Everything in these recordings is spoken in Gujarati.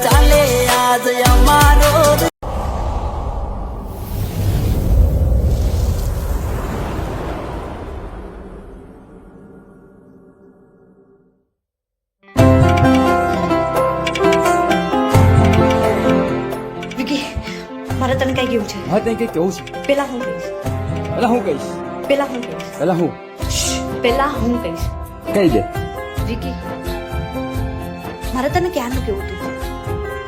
ચાલે આજ અમારો મારે તને કઈ કેવું છે? હા તને કઈ કેવું છે? પેલા હું કહીશ. પેલા હું કહીશ. પેલા હું કહીશ. પેલા હું પેલા હું કહીશ. કહી દે. વિકી, મારે તને ક્યાંનું કેવું હતું,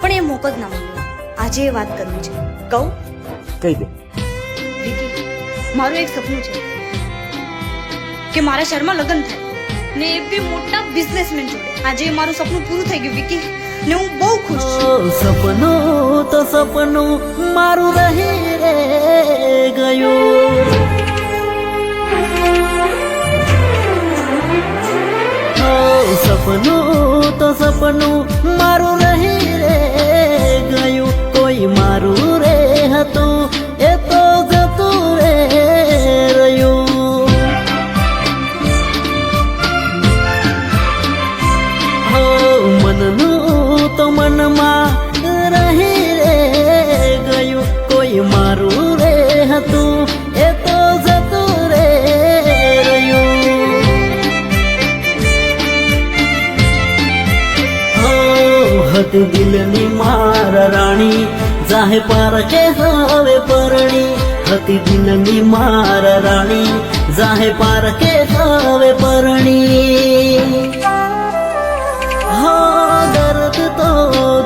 પણ એ મોકો જ ના મળ્યો. આજે એ વાત કરવી છે. કહું? કહી દે. વિકી, મારું એક સપનું છે કે મારા શહેરમાં લગ્ન થાય ને એ બી મોટા બિઝનેસમેન જોડે. આજે મારું સપનું પૂરું થઈ ગયું વિકી, ને હું બહુ ખુશ છું. સપનું તો સપનું મારું રહી રે ગયું. સપનું તો સપનું મારું રહી રે ગયું. કોઈ મારું રે હતું એ તો જતું રે રહ્યું. મનનું તો મનમાં રહી રે ગયું. કોઈ મારું રે હતું એ તો જતું રે રહ્યું. હતી દિલની મારા રાણી જાહે પારકે હવે પરણી. હતી દિલની મારા રાણી જાહે પારકે હવે પરણી. દર્દ તો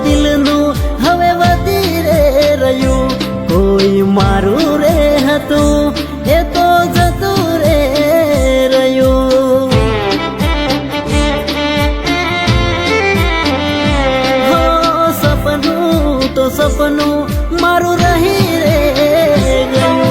દિલનું હવે વધી રે રહ્યું. કોઈ મારું રે હતું એ તો જતું રે રહ્યું. સપનું તો સપનું મારું રહી રે ગયું.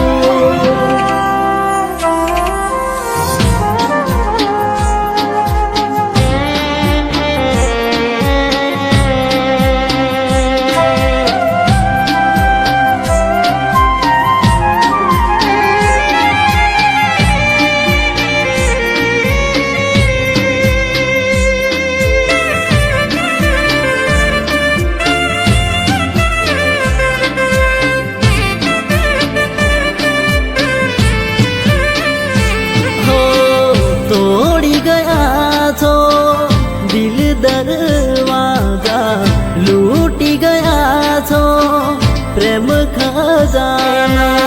તોડી ગયા છો દિલ દરવાજા, લૂટી ગયા છો પ્રેમ ખજાના.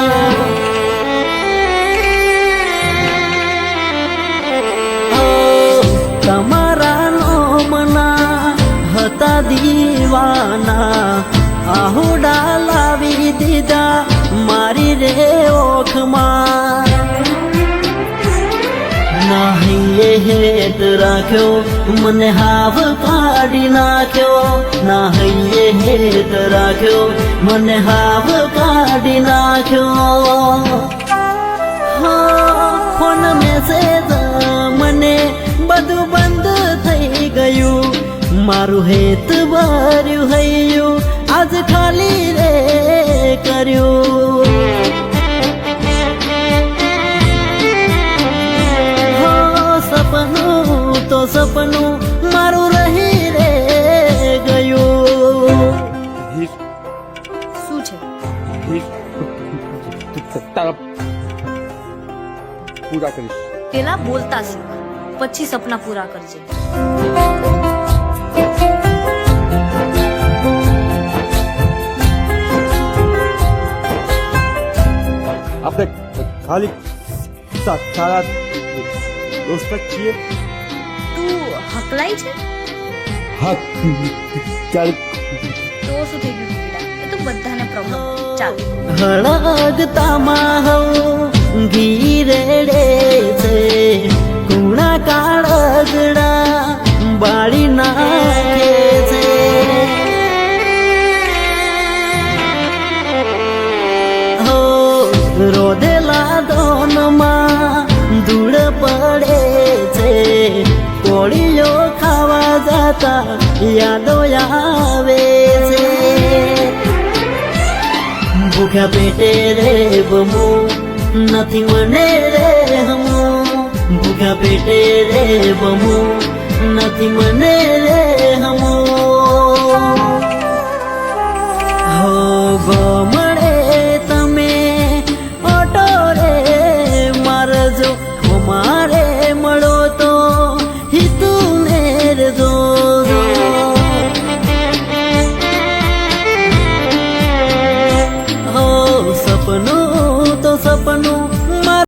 તમારા નોમના હતા દીવાના, આહુડા લાવી દીધા મારી રે ઓખમાં. નાહીએ હેત રાખ્યો મને હાવ કાઢી નાખ્યો. નાહીએ હેત રાખ્યો મને હાવ કાઢી નાખ્યો. ફોન મેસેજ મને બધું બંધ થઈ ગયું. મારું હેત ભર્યું હૈયું આજ ખાલી રે કર્યું. સપનું તો સપનું મારું રહી રે ગયું. શું છે? તારા પૂરા કરીશ. પેલા બોલતા શીખ, પછી સપના પૂરા કરજે. આપણે ખાલી સારા દોસ્ત જ છીએ. તું હકલાઈ છે? હા ચાલ. તો શું થઈ ગયું બેટા? એ તો બધાને પ્રોબ્લેમ. ચાલ. હળગતામાં હવ ઘી રેડે છે. કુણા કાળગડા બાળી નાખે છે. રોધેલા દોનમાં ધૂળ પડે છે. કોળીઓ ખાવા જતા યાદો આવે છે. ભૂખ્યા પેટે રે બમો નથી મને રે હમો. ભૂખ્યા પેટે રે બમો નથી મને રે હમો.